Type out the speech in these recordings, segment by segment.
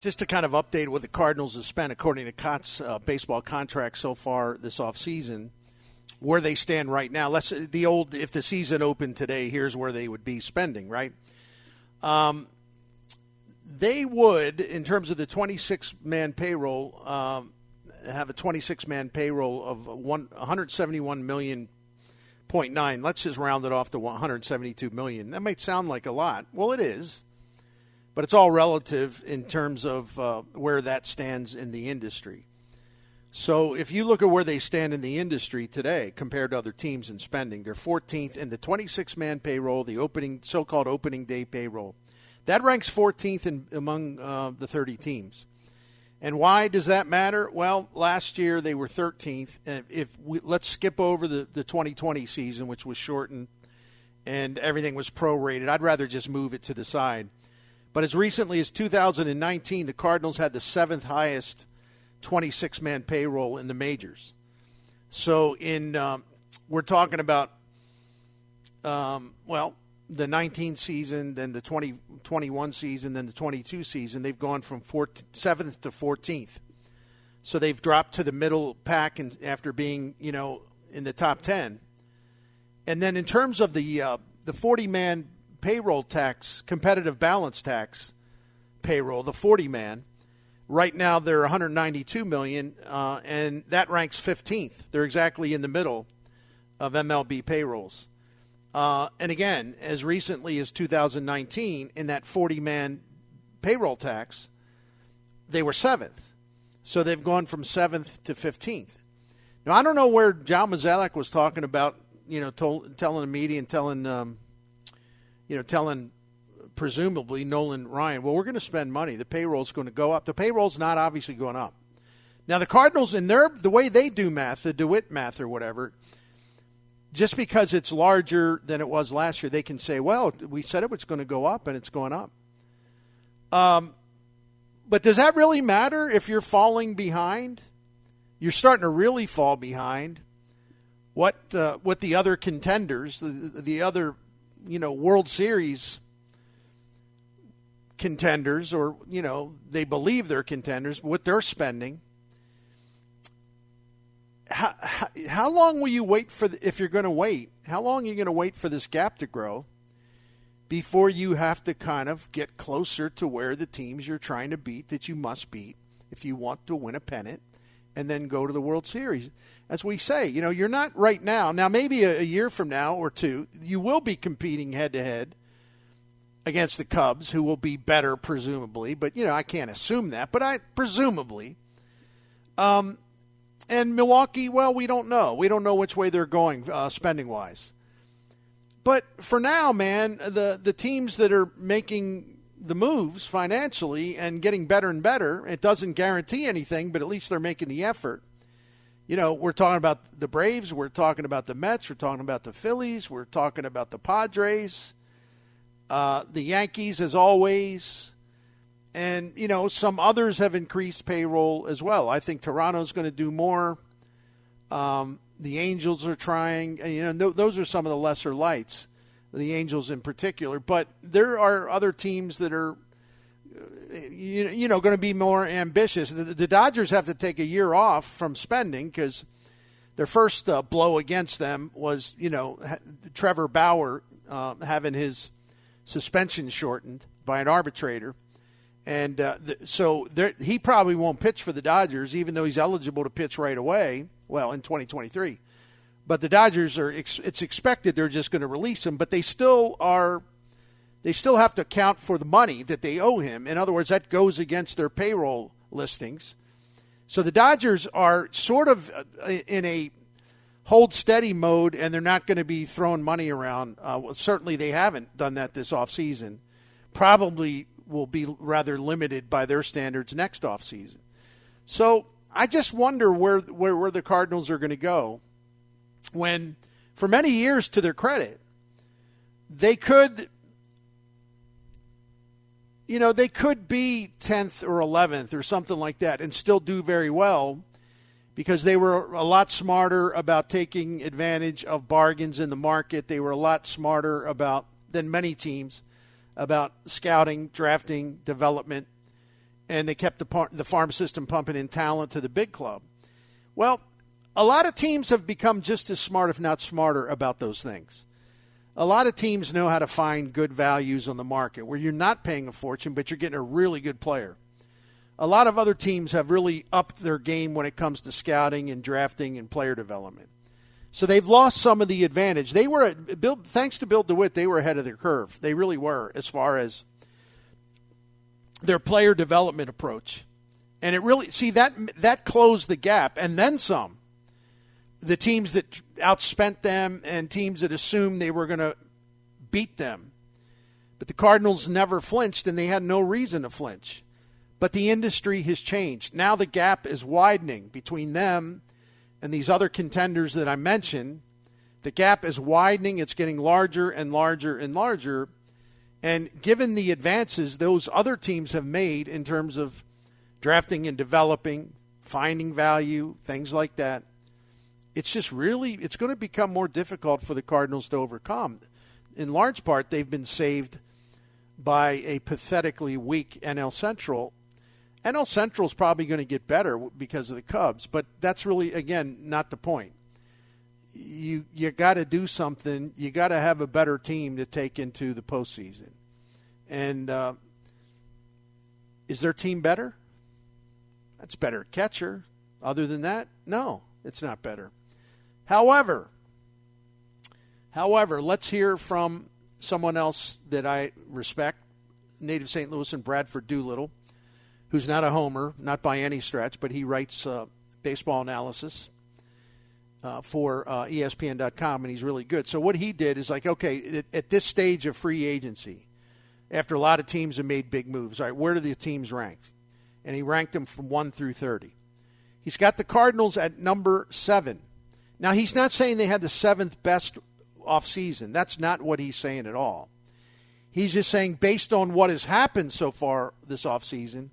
Just to kind of update what the Cardinals have spent according to Cott's baseball contract so far this offseason, where they stand right now. If the season opened today, here's where they would be spending, right? They would, in terms of the 26-man payroll, have a 26-man payroll of 171 million. 0.9. Let's just round it off to 172 million. That might sound like a lot. Well, it is. But it's all relative in terms of where that stands in the industry. So if you look at where they stand in the industry today compared to other teams in spending, they're 14th in the 26-man payroll, the so-called opening day payroll. That ranks 14th among the 30 teams. And why does that matter? Well, last year they were 13th. Let's skip over the 2020 season, which was shortened, and everything was prorated. I'd rather just move it to the side. But as recently as 2019, the Cardinals had the 7th highest 26-man payroll in the majors. So we're talking about, the 19 season, then the 2021 season, then the 22 season. They've gone from 7th to 14th. So they've dropped to the middle pack after being, in the top 10. And then in terms of the 40-man payroll tax, competitive balance tax payroll, the 40-man, right now they're 192 million, and that ranks 15th. They're exactly in the middle of MLB payrolls. And again, as recently as 2019, in that 40-man payroll tax, they were 7th. So they've gone from 7th to 15th. Now, I don't know where John Mozeliak was talking about, telling the media and telling presumably Nolan Ryan, well, we're going to spend money. The payroll's going to go up. The payroll's not obviously going up. Now, the Cardinals, in the way they do math, the DeWitt math or whatever, just because it's larger than it was last year, they can say, well, we said it was going to go up, and it's going up. But does that really matter if you're falling behind? You're starting to really fall behind what the other contenders, the other, World Series contenders, or, they believe they're contenders, what they're spending. How long will you wait if you're going to wait, how long are you going to wait for this gap to grow before you have to kind of get closer to where the teams you're trying to beat, that you must beat if you want to win a pennant and then go to the World Series? As we say, you're not right now. Now, maybe a year from now or two, you will be competing head-to-head against the Cubs, who will be better, presumably. But, I can't assume that. But presumably. And Milwaukee, well, we don't know. We don't know which way they're going spending-wise. But for now, man, the teams that are making the moves financially and getting better and better, it doesn't guarantee anything, but at least they're making the effort. We're talking about the Braves. We're talking about the Mets. We're talking about the Phillies. We're talking about the Padres. The Yankees, as always. And, some others have increased payroll as well. I think Toronto's going to do more. The Angels are trying. Those are some of the lesser lights, the Angels in particular. But there are other teams that are, going to be more ambitious. The Dodgers have to take a year off from spending because their first blow against them was, Trevor Bauer having his suspension shortened by an arbitrator. And so he probably won't pitch for the Dodgers, even though he's eligible to pitch right away, in 2023. But the Dodgers it's expected they're just going to release him, but they still have to account for the money that they owe him. In other words, that goes against their payroll listings. So the Dodgers are sort of in a hold steady mode, and they're not going to be throwing money around. Certainly they haven't done that this offseason. Probably will be rather limited by their standards next offseason. So I just wonder where the Cardinals are going to go when, for many years, to their credit, they could be 10th or 11th or something like that and still do very well because they were a lot smarter about taking advantage of bargains in the market. They were a lot smarter than many teams about scouting, drafting, development, and they kept the farm system pumping in talent to the big club. Well, a lot of teams have become just as smart, if not smarter, about those things. A lot of teams know how to find good values on the market where you're not paying a fortune, but you're getting a really good player. A lot of other teams have really upped their game when it comes to scouting and drafting and player development. So they've lost some of the advantage. They were, thanks to Bill DeWitt, they were ahead of their curve. They really were as far as their player development approach. And it really, see, that closed the gap and then some. The teams that outspent them and teams that assumed they were going to beat them. But the Cardinals never flinched, and they had no reason to flinch. But the industry has changed. Now the gap is widening between them and these other contenders that I mentioned. The gap is widening. It's getting larger and larger and larger. And given the advances those other teams have made in terms of drafting and developing, finding value, things like that, it's just really, it's going to become more difficult for the Cardinals to overcome. In large part, they've been saved by a pathetically weak NL Central. NL Central is probably going to get better because of the Cubs, but that's really, again, not the point. You got to do something. You got to have a better team to take into the postseason. And is their team better? That's better catcher. Other than that, no, it's not better. However, let's hear from someone else that I respect, native St. Louis and Bradford Doolittle, who's not a homer, not by any stretch, but he writes baseball analysis for ESPN.com, and he's really good. So what he did is like, okay, at this stage of free agency, after a lot of teams have made big moves, all right, where do the teams rank? And he ranked them from 1 through 30. He's got the Cardinals at number 7. Now, he's not saying they had the 7th best offseason. That's not what he's saying at all. He's just saying based on what has happened so far this offseason,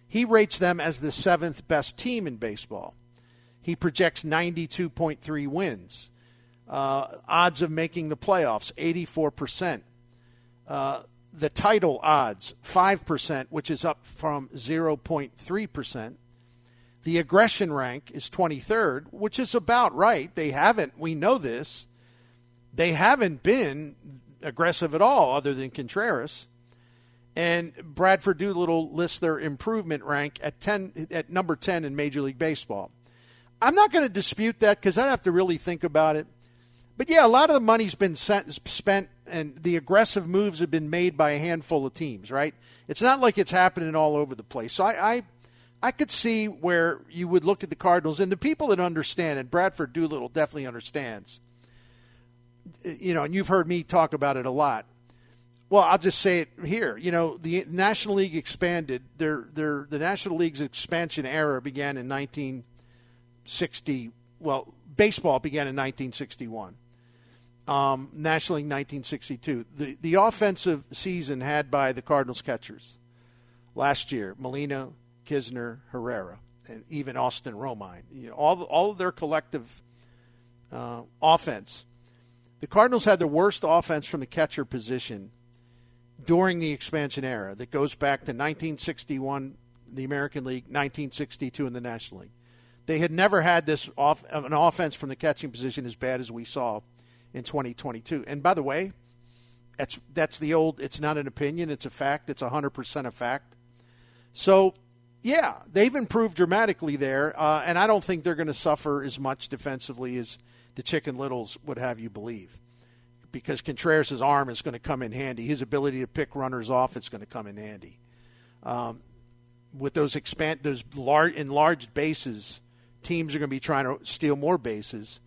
he rates them as the 7th best team in baseball. He projects 92.3 wins. Odds of making the playoffs, 84%. The title odds, 5%, which is up from 0.3%. The aggression rank is 23rd, which is about right. We know this. They haven't been aggressive at all other than Contreras. And Bradford Doolittle lists their improvement rank at number 10 in Major League Baseball. I'm not going to dispute that because I'd have to really think about it. But, yeah, a lot of the money's been spent and the aggressive moves have been made by a handful of teams, right? It's not like it's happening all over the place. So I could see where you would look at the Cardinals, and the people that understand, and Bradford Doolittle definitely understands, and you've heard me talk about it a lot. Well, I'll just say it here. The National League expanded. The National League's expansion era began in 1960. Well, baseball began in 1961. National League 1962. The offensive season had by the Cardinals catchers last year, Molina, Kisner, Herrera, and even Austin Romine. All of their collective offense. The Cardinals had the worst offense from the catcher position during the expansion era that goes back to 1961, the American League, 1962 in the National League. They had never had an offense from the catching position as bad as we saw in 2022. And by the way, that's the old, it's not an opinion, it's a fact, it's 100% a fact. So, yeah, they've improved dramatically there, and I don't think they're going to suffer as much defensively as the Chicken Littles would have you believe, because Contreras' arm is going to come in handy. His ability to pick runners off is going to come in handy. With those enlarged bases, teams are going to be trying to steal more bases,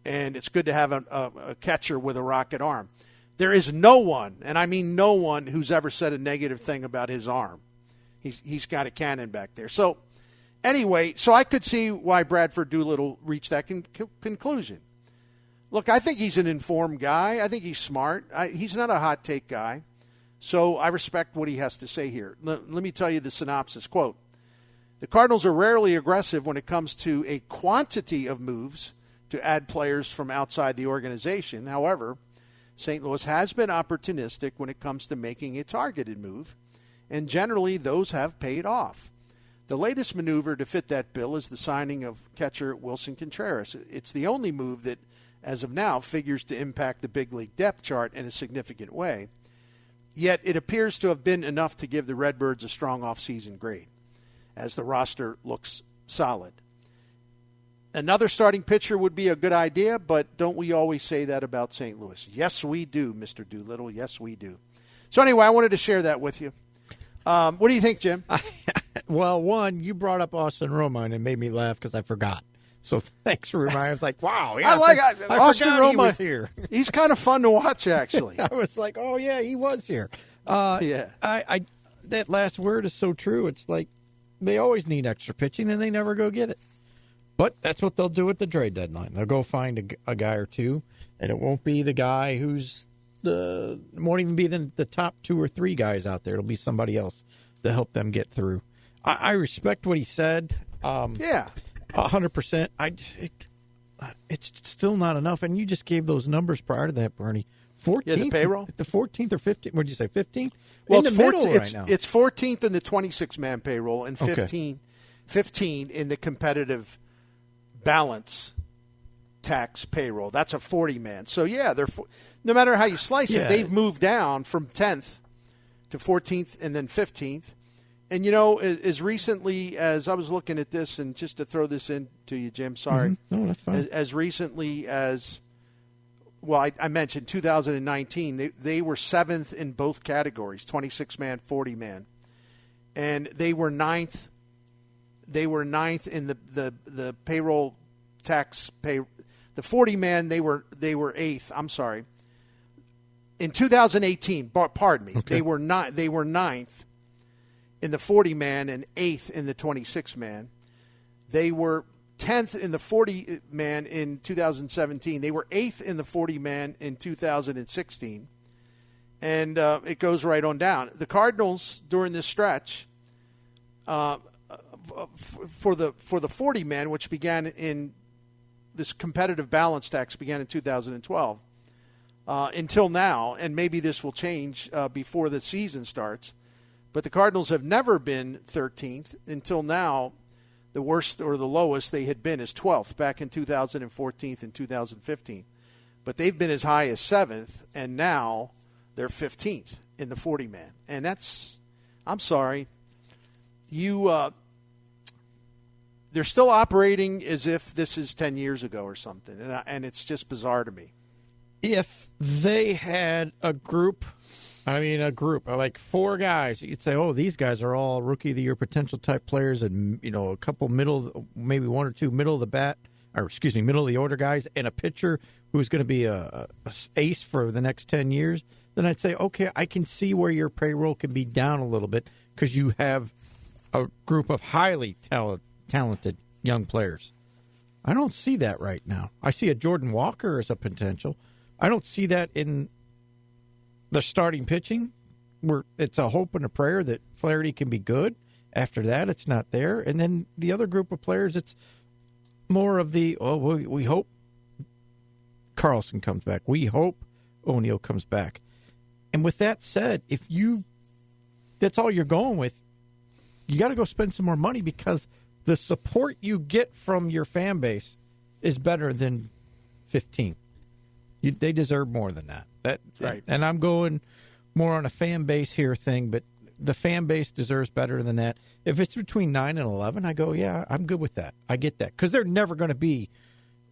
and it's good to have a catcher with a rocket arm. There is no one, and I mean no one, who's ever said a negative thing about his arm. He's got a cannon back there. So anyway, I could see why Bradford Doolittle reached that conclusion. Look, I think he's an informed guy. I think he's smart. He's not a hot take guy. So I respect what he has to say here. Let me tell you the synopsis. Quote, the Cardinals are rarely aggressive when it comes to a quantity of moves to add players from outside the organization. However, St. Louis has been opportunistic when it comes to making a targeted move, and generally those have paid off. The latest maneuver to fit that bill is the signing of catcher Wilson Contreras. It's the only move that, as of now, figures to impact the big league depth chart in a significant way. Yet it appears to have been enough to give the Redbirds a strong offseason grade, as the roster looks solid. Another starting pitcher would be a good idea, but don't we always say that about St. Louis? Yes, we do, Mr. Doolittle. Yes, we do. So anyway, I wanted to share that with you. What do you think, Jim? Well, one, you brought up Austin Romine and it made me laugh because I forgot. So thanks for reminding me. I was like, wow. Yeah, I Austin Romine. He was here. He's kind of fun to watch, actually. I was like, oh, yeah, he was here. Yeah. That last word is so true. It's like they always need extra pitching and they never go get it. But that's what they'll do at the trade deadline. They'll go find a guy or two, and it won't be the guy who's won't even be the top 2 or 3 guys out there. It'll be somebody else to help them get through. I respect what he said. 100%. It's still not enough, and you just gave those numbers prior to that, Bernie. 14th, the payroll? The 14th or 15th. What did you say, 15th? Well, in the middle right now. It's 14th in the 26-man payroll and 15 in the competitive balance tax payroll. That's a 40-man. So, yeah, no matter how you slice it, they've moved down from 10th to 14th and then 15th. And, as recently as I was looking at this, and just to throw this in to you, Jim, sorry. Mm-hmm. No, that's fine. As recently as, well, I mentioned 2019, they were 7th in both categories, 26-man, 40-man. And they were 9th. They were 9th in the payroll tax pay. The 40-man, they were 8th. I'm sorry. In 2018, pardon me, they were 9th in the 40-man and 8th in the 26-man. They were 10th in the 40-man in 2017. They were 8th in the 40-man in 2016. And it goes right on down. The Cardinals, during this stretch, for the 40-man, which began in this competitive balance tax began in 2012, until now, and maybe this will change before the season starts, but the Cardinals have never been 13th until now. The worst or the lowest they had been is 12th back in 2014 and 2015. But they've been as high as 7th, and now they're 15th in the 40-man. And that's, I'm sorry, they're still operating as if this is 10 years ago or something, and it's just bizarre to me. If they had a group of like 4 guys, you'd say, oh, these guys are all Rookie of the Year potential type players, and a couple maybe 1 or 2 middle of the order guys, and a pitcher who's going to be a ace for the next 10 years, then I'd say, okay, I can see where your payroll can be down a little bit because you have a group of highly talented young players. I don't see that right now. I see a Jordan Walker as a potential. I don't see that in the starting pitching, where it's a hope and a prayer that Flaherty can be good. After that, it's not there. And then the other group of players, it's more of we hope Carlson comes back. We hope O'Neill comes back. And with that said, that's all you're going with, you got to go spend some more money because the support you get from your fan base is better than 15. They deserve more than that. Right. And I'm going more on a fan base here thing, but the fan base deserves better than that. If it's between 9 and 11, I go, yeah, I'm good with that. I get that because they're never going to be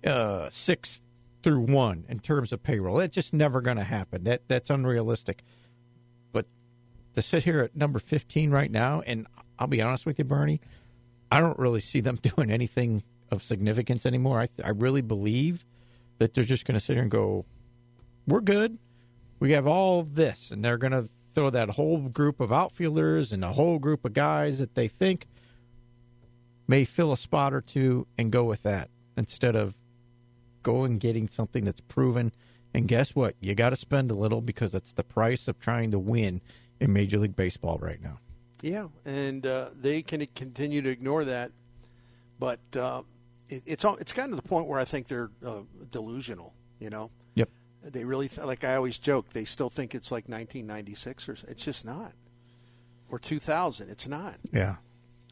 6 through 1 in terms of payroll. It's just never going to happen. That's unrealistic. But to sit here at number 15 right now, and I'll be honest with you, Bernie, I don't really see them doing anything of significance anymore. I really believe that they're just going to sit here and go, we're good. We have all this, and they're going to throw that whole group of outfielders and a whole group of guys that they think may fill a spot or two and go with that instead of going getting something that's proven. And guess what? You got to spend a little because it's the price of trying to win in Major League Baseball right now. Yeah, and they can continue to ignore that, but it's gotten to the point where I think they're delusional. Yep. They really, like I always joke, they still think it's like 1996 or it's just not. or 2,000. It's not. Yeah.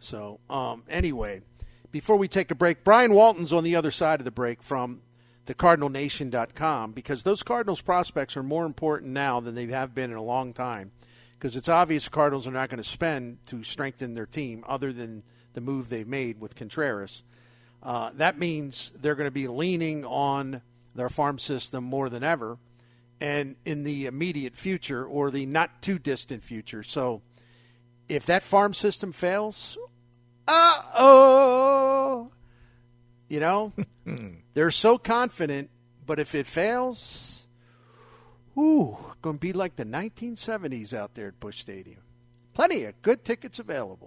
So, anyway, before we take a break, Brian Walton's on the other side of the break from the CardinalNation.com, because those Cardinals prospects are more important now than they have been in a long time, because it's obvious the Cardinals are not going to spend to strengthen their team other than the move they've made with Contreras. That means they're going to be leaning on their farm system more than ever, and in the immediate future or the not too distant future. So if that farm system fails, you know, they're so confident, but if it fails, going to be like the 1970s out there at Busch Stadium. Plenty of good tickets available.